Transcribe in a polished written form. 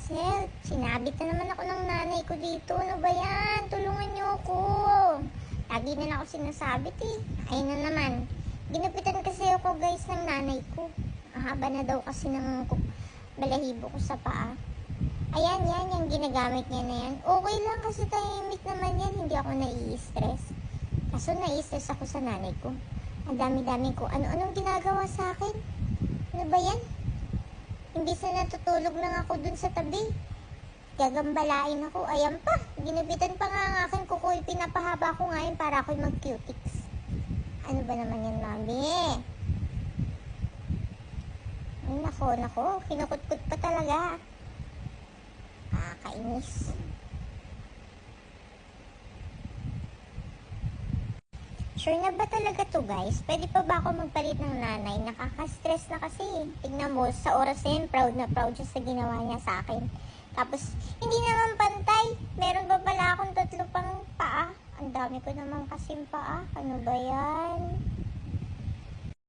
Hazel, sinabit na naman ako ng nanay ko dito. Ano ba yan? Tulungan niyo ako. Lagi na lang ako sinasabit eh. Ayun na naman. Ginupitan kasi ako guys ng nanay ko. Ang haba na daw kasi ng balahibo ko sa paa. Ayan, yan, yung ginagamit niya na yan. Okay lang kasi tahimik naman yan. Hindi ako nai-stress. Kaso nai-stress ako sa nanay ko. Ang dami-dami ko. Ano-anong ginagawa sa akin? Ano ba yan? Imbis na natutulog lang ako dun sa tabi. Gagambalain ako. Ayan pa. Ginupitan pa nga ang aking kuko. Pinapahaba ko ngayon para ako'y mag-cutics. Ano ba naman yan, mami? Ay, nako. Kinukutkut pa talaga. Kainis. Sure na ba talaga to guys? Pwede pa ba ako magpalit ng nanay? Nakaka-stress na kasi. Tignan mo, sa oras na yun, proud na proud siya sa ginawa niya sa akin. Tapos, hindi naman pantay. Meron ba pala akong 3 pang paa? Ang dami ko naman kasing paa. Ano ba yan?